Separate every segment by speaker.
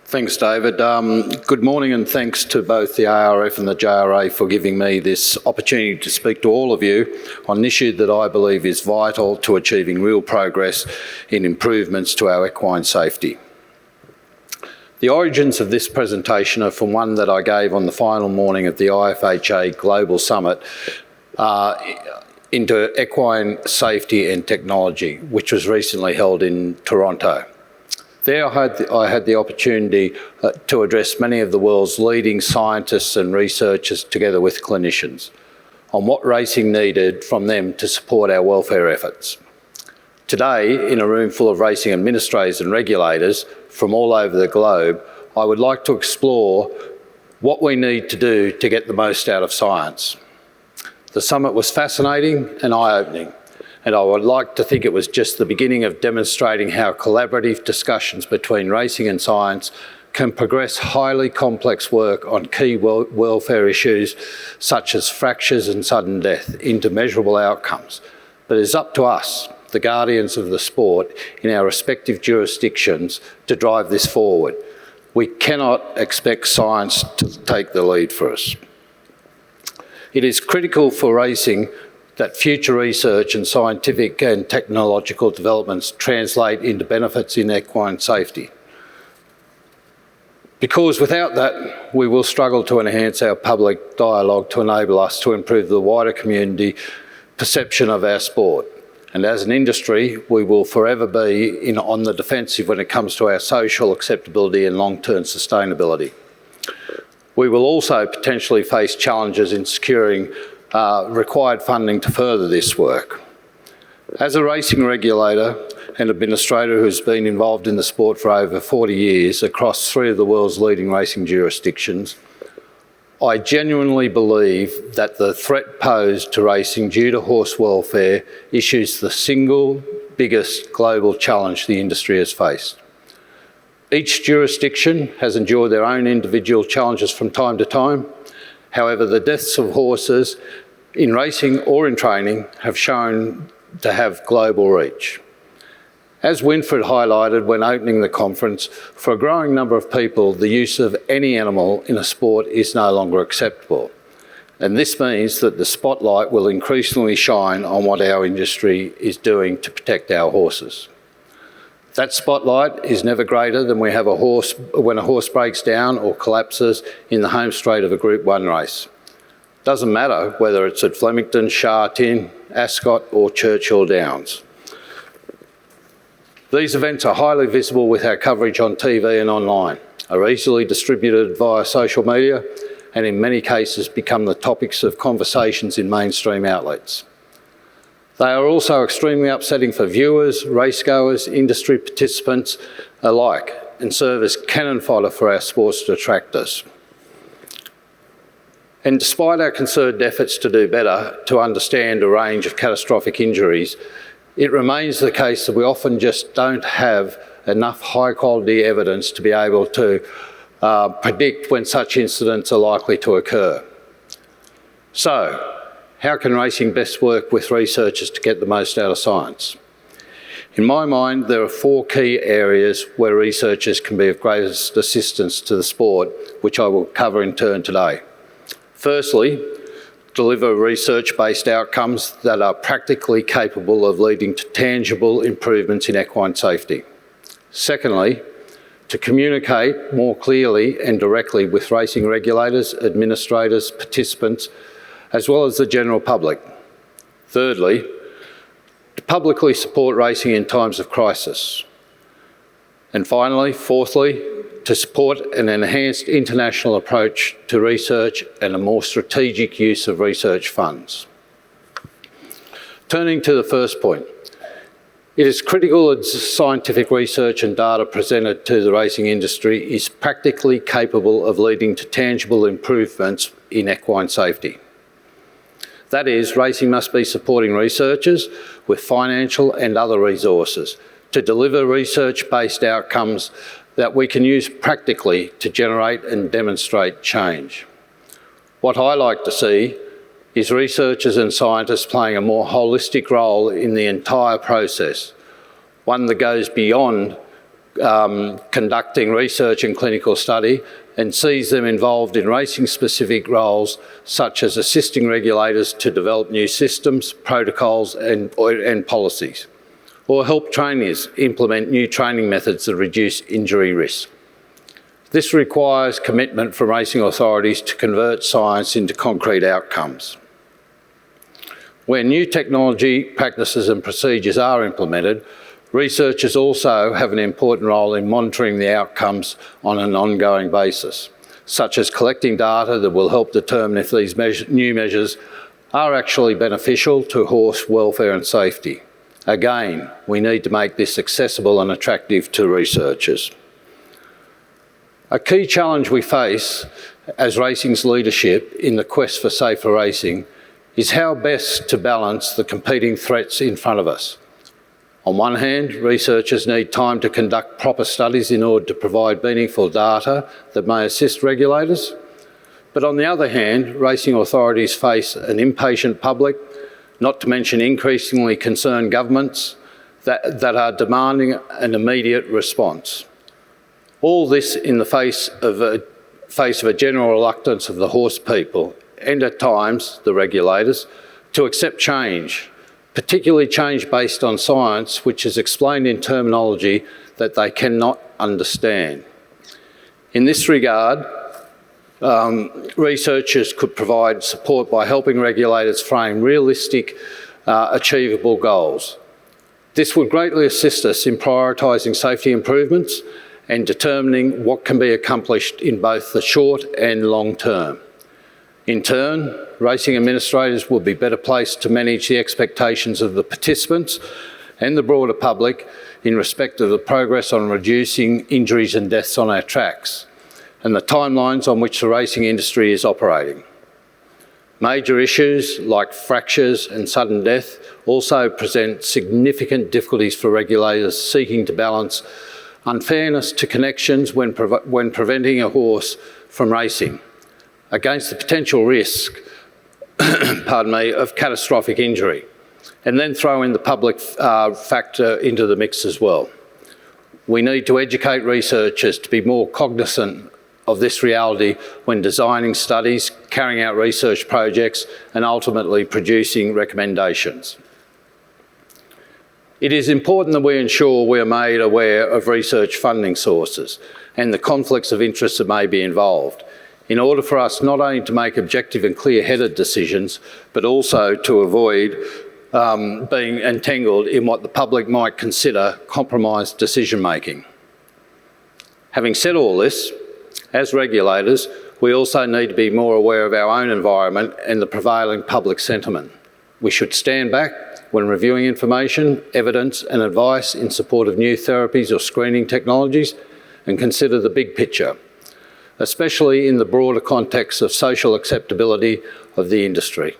Speaker 1: Thanks, David. Good morning, and thanks to both the ARF and the JRA for giving me this opportunity to speak to all of you on an issue that I believe is vital to achieving real progress in improvements to our equine safety. The origins of this presentation are from one that I gave on the final morning of the IFHA Global Summit into equine safety and technology, which was recently held in Toronto. There I had the opportunity to address many of the world's leading scientists and researchers together with clinicians on what racing needed from them to support our welfare efforts. Today, in a room full of racing administrators and regulators from all over the globe, I would like to explore what we need to do to get the most out of science. The summit was fascinating and eye-opening, and I would like to think it was just the beginning of demonstrating how collaborative discussions between racing and science can progress highly complex work on key welfare issues such as fractures and sudden death into measurable outcomes. But it's up to us, the guardians of the sport in our respective jurisdictions, to drive this forward. We cannot expect science to take the lead for us. It is critical for racing that future research and scientific and technological developments translate into benefits in equine safety. Because without that, we will struggle to enhance our public dialogue to enable us to improve the wider community perception of our sport. And as an industry, we will forever be on the defensive when it comes to our social acceptability and long-term sustainability. We will also potentially face challenges in securing required funding to further this work. As a racing regulator and administrator who's been involved in the sport for over 40 years across 3 of the world's leading racing jurisdictions, I genuinely believe that the threat posed to racing due to horse welfare issues the single biggest global challenge the industry has faced. Each jurisdiction has endured their own individual challenges from time to time. However, the deaths of horses in racing or in training have shown to have global reach. As Winfred highlighted when opening the conference, for a growing number of people, the use of any animal in a sport is no longer acceptable. And this means that the spotlight will increasingly shine on what our industry is doing to protect our horses. That spotlight is never greater than when a horse breaks down or collapses in the home straight of a Group 1 race. Doesn't matter whether it's at Flemington, Sha Tin, Ascot or Churchill Downs. These events are highly visible with our coverage on TV and online, are easily distributed via social media, and in many cases become the topics of conversations in mainstream outlets. They are also extremely upsetting for viewers, racegoers, industry participants alike, and serve as cannon fodder for our sports detractors. And despite our concerted efforts to do better, to understand a range of catastrophic injuries, it remains the case that we often just don't have enough high-quality evidence to be able to predict when such incidents are likely to occur. So, how can racing best work with researchers to get the most out of science? In my mind, there are 4 key areas where researchers can be of greatest assistance to the sport, which I will cover in turn today. Firstly, deliver research-based outcomes that are practically capable of leading to tangible improvements in equine safety. Secondly, to communicate more clearly and directly with racing regulators, administrators, participants, as well as the general public. Thirdly, to publicly support racing in times of crisis. And finally, fourthly, to support an enhanced international approach to research and a more strategic use of research funds. Turning to the first point, it is critical that scientific research and data presented to the racing industry is practically capable of leading to tangible improvements in equine safety. That is, racing must be supporting researchers with financial and other resources to deliver research-based outcomes that we can use practically to generate and demonstrate change. What I like to see is researchers and scientists playing a more holistic role in the entire process, one that goes beyond conducting research and clinical study, and sees them involved in racing-specific roles such as assisting regulators to develop new systems, protocols and policies, or help trainers implement new training methods that reduce injury risk. This requires commitment from racing authorities to convert science into concrete outcomes. Where new technology, practices and procedures are implemented, researchers also have an important role in monitoring the outcomes on an ongoing basis, such as collecting data that will help determine if these new measures are actually beneficial to horse welfare and safety. Again, we need to make this accessible and attractive to researchers. A key challenge we face as racing's leadership in the quest for safer racing is how best to balance the competing threats in front of us. On one hand, researchers need time to conduct proper studies in order to provide meaningful data that may assist regulators. But on the other hand, racing authorities face an impatient public, not to mention increasingly concerned governments that are demanding an immediate response. All this in the face of a general reluctance of the horse people and at times the regulators to accept change, particularly change based on science, which is explained in terminology that they cannot understand. In this regard, researchers could provide support by helping regulators frame realistic, achievable goals. This would greatly assist us in prioritising safety improvements and determining what can be accomplished in both the short and long term. In turn, racing administrators will be better placed to manage the expectations of the participants and the broader public in respect of the progress on reducing injuries and deaths on our tracks and the timelines on which the racing industry is operating. Major issues like fractures and sudden death also present significant difficulties for regulators seeking to balance unfairness to connections when preventing a horse from racing against the potential risk of catastrophic injury, and then throw in the public factor into the mix as well. We need to educate researchers to be more cognisant of this reality when designing studies, carrying out research projects, and ultimately producing recommendations. It is important that we ensure we are made aware of research funding sources and the conflicts of interest that may be involved, in order for us not only to make objective and clear-headed decisions, but also to avoid being entangled in what the public might consider compromised decision-making. Having said all this, as regulators, we also need to be more aware of our own environment and the prevailing public sentiment. We should stand back when reviewing information, evidence and advice in support of new therapies or screening technologies and consider the big picture, especially in the broader context of social acceptability of the industry.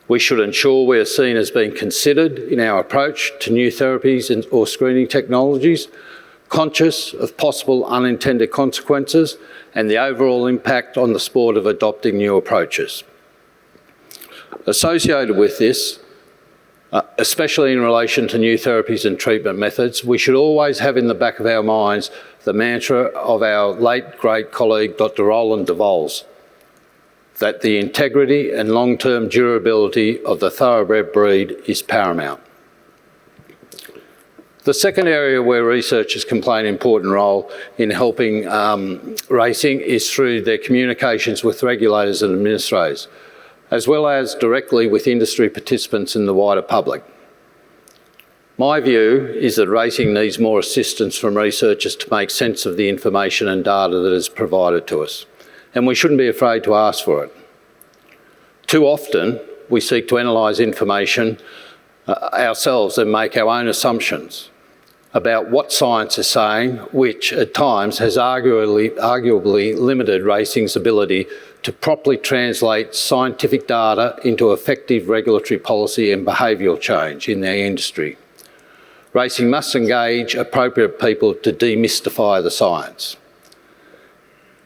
Speaker 1: We should ensure we are seen as being considered in our approach to new therapies or screening technologies, conscious of possible unintended consequences and the overall impact on the sport of adopting new approaches. Associated with this, especially in relation to new therapies and treatment methods, we should always have in the back of our minds the mantra of our late great colleague Dr. Roland de Vos, that the integrity and long-term durability of the thoroughbred breed is paramount. The second area where researchers can play an important role in helping racing is through their communications with regulators and administrators, as well as directly with industry participants and the wider public. My view is that racing needs more assistance from researchers to make sense of the information and data that is provided to us, and we shouldn't be afraid to ask for it. Too often, we seek to analyse information ourselves and make our own assumptions about what science is saying, which at times has arguably limited racing's ability to properly translate scientific data into effective regulatory policy and behavioural change in their industry. Racing must engage appropriate people to demystify the science.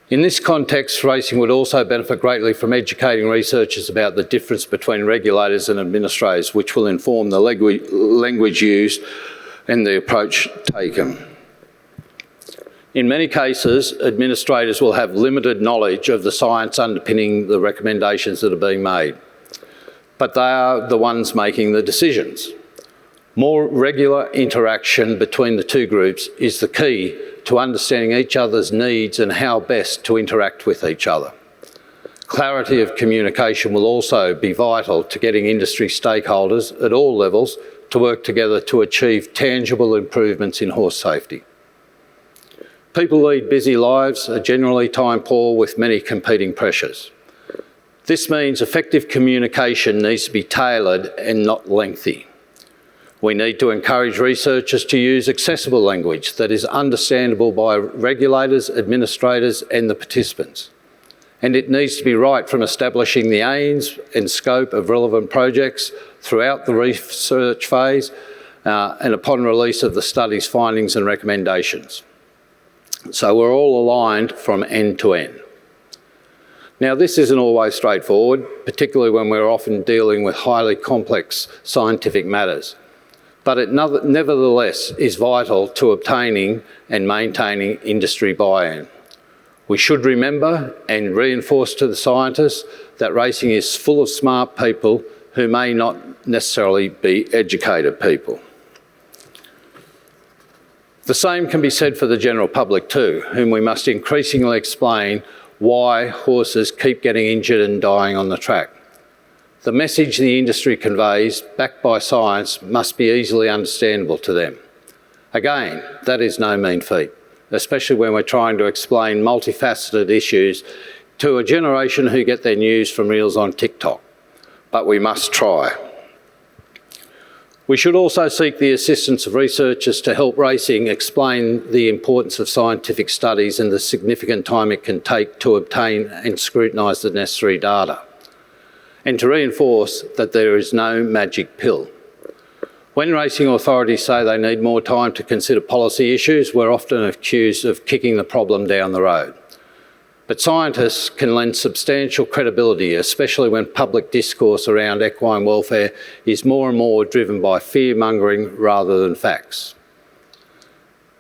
Speaker 1: In this context, racing would also benefit greatly from educating researchers about the difference between regulators and administrators, which will inform the language used and the approach taken. In many cases, administrators will have limited knowledge of the science underpinning the recommendations that are being made, but they are the ones making the decisions. More regular interaction between the two groups is the key to understanding each other's needs and how best to interact with each other. Clarity of communication will also be vital to getting industry stakeholders at all levels to work together to achieve tangible improvements in horse safety. People lead busy lives, are generally time poor with many competing pressures. This means effective communication needs to be tailored and not lengthy. We need to encourage researchers to use accessible language that is understandable by regulators, administrators and the participants. And it needs to be right from establishing the aims and scope of relevant projects throughout the research phase and upon release of the study's findings and recommendations. So we're all aligned from end to end. Now, this isn't always straightforward, particularly when we're often dealing with highly complex scientific matters. But it nevertheless is vital to obtaining and maintaining industry buy-in. We should remember and reinforce to the scientists that racing is full of smart people who may not necessarily be educated people. The same can be said for the general public too, whom we must increasingly explain why horses keep getting injured and dying on the track. The message the industry conveys, backed by science, must be easily understandable to them. Again, that is no mean feat, especially when we're trying to explain multifaceted issues to a generation who get their news from reels on TikTok. But we must try. We should also seek the assistance of researchers to help racing explain the importance of scientific studies and the significant time it can take to obtain and scrutinise the necessary data, and to reinforce that there is no magic pill. When racing authorities say they need more time to consider policy issues, we're often accused of kicking the problem down the road. But scientists can lend substantial credibility, especially when public discourse around equine welfare is more and more driven by fear-mongering rather than facts.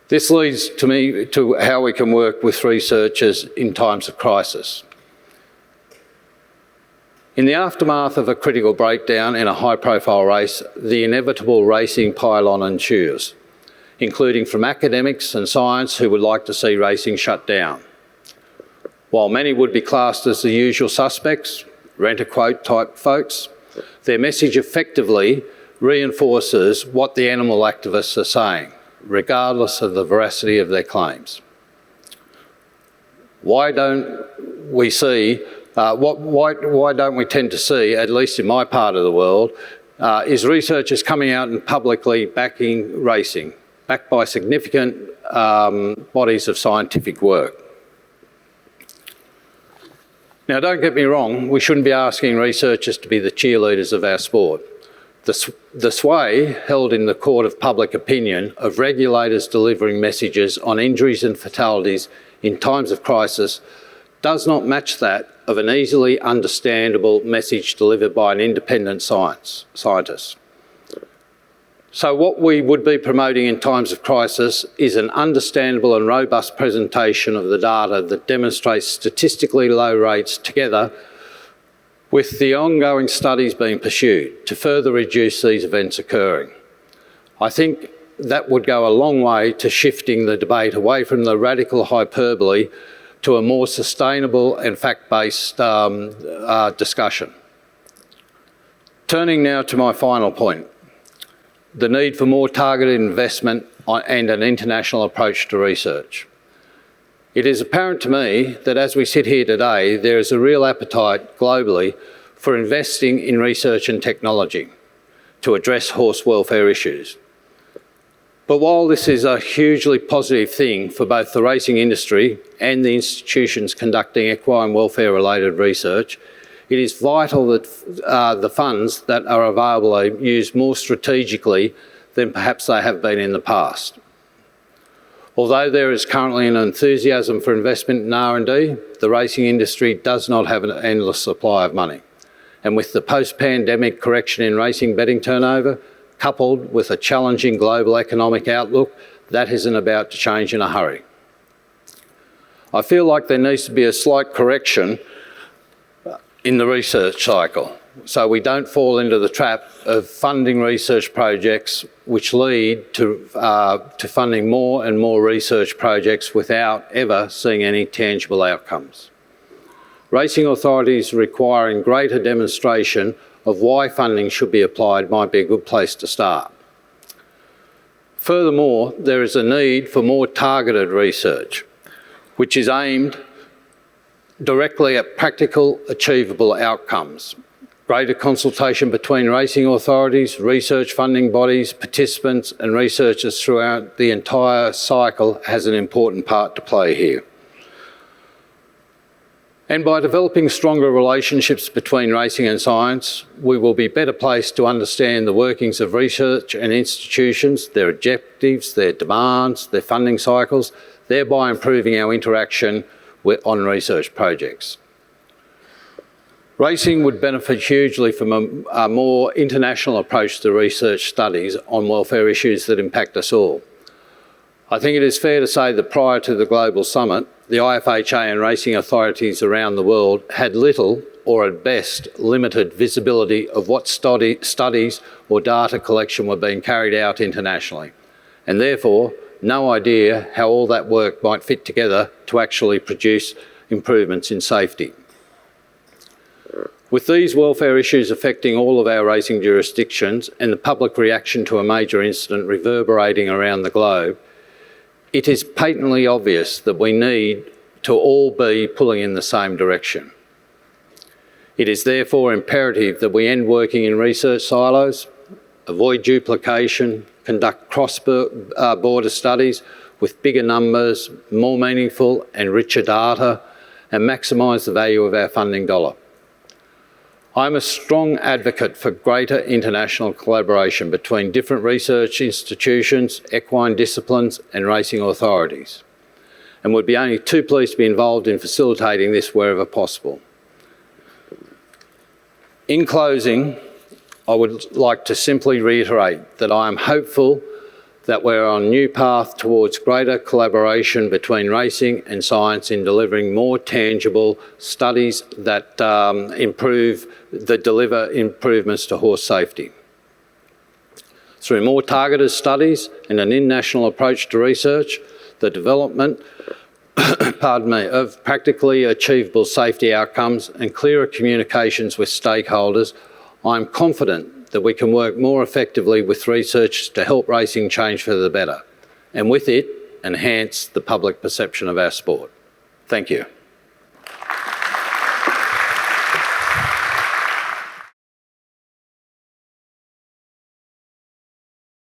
Speaker 1: This leads to how we can work with researchers in times of crisis. In the aftermath of a critical breakdown in a high-profile race, the inevitable racing pile-on ensues, including from academics and science who would like to see racing shut down. While many would be classed as the usual suspects, rent-a-quote type folks, their message effectively reinforces what the animal activists are saying, regardless of the veracity of their claims. Why don't we tend to see, at least in my part of the world, is researchers coming out and publicly backing racing, backed by significant bodies of scientific work. Now, don't get me wrong, we shouldn't be asking researchers to be the cheerleaders of our sport. The sway held in the court of public opinion of regulators delivering messages on injuries and fatalities in times of crisis does not match that of an easily understandable message delivered by an independent scientist. So what we would be promoting in times of crisis is an understandable and robust presentation of the data that demonstrates statistically low rates together with the ongoing studies being pursued to further reduce these events occurring. I think that would go a long way to shifting the debate away from the radical hyperbole to a more sustainable and fact-based discussion. Turning now to my final point, the need for more targeted investment and an international approach to research. It is apparent to me that as we sit here today, there is a real appetite globally for investing in research and technology to address horse welfare issues. But while this is a hugely positive thing for both the racing industry and the institutions conducting equine welfare-related research, it is vital that the funds that are available are used more strategically than perhaps they have been in the past. Although there is currently an enthusiasm for investment in R&D, the racing industry does not have an endless supply of money. And with the post-pandemic correction in racing betting turnover, coupled with a challenging global economic outlook, that isn't about to change in a hurry. I feel like there needs to be a slight correction in the research cycle, so we don't fall into the trap of funding research projects which lead to funding more and more research projects without ever seeing any tangible outcomes. Racing authorities requiring greater demonstration of why funding should be applied might be a good place to start. Furthermore, there is a need for more targeted research, which is aimed directly at practical, achievable outcomes. Greater consultation between racing authorities, research funding bodies, participants and researchers throughout the entire cycle has an important part to play here. And by developing stronger relationships between racing and science, we will be better placed to understand the workings of research and institutions, their objectives, their demands, their funding cycles, thereby improving our interaction on research projects. Racing would benefit hugely from a more international approach to research studies on welfare issues that impact us all. I think it is fair to say that prior to the Global Summit, the IFHA and racing authorities around the world had little, or at best, limited visibility of what studies or data collection were being carried out internationally, and therefore no idea how all that work might fit together to actually produce improvements in safety. With these welfare issues affecting all of our racing jurisdictions and the public reaction to a major incident reverberating around the globe, it is patently obvious that we need to all be pulling in the same direction. It is therefore imperative that we end working in research silos, avoid duplication, conduct cross-border studies with bigger numbers, more meaningful and richer data, and maximise the value of our funding dollar. I'm a strong advocate for greater international collaboration between different research institutions, equine disciplines and racing authorities, and would be only too pleased to be involved in facilitating this wherever possible. In closing, I would like to simply reiterate that I am hopeful that we're on a new path towards greater collaboration between racing and science in delivering more tangible studies that deliver improvements to horse safety. Through more targeted studies and an international approach to research, the development of practically achievable safety outcomes and clearer communications with stakeholders, I'm confident that we can work more effectively with research to help racing change for the better, and with it, enhance the public perception of our sport. Thank you.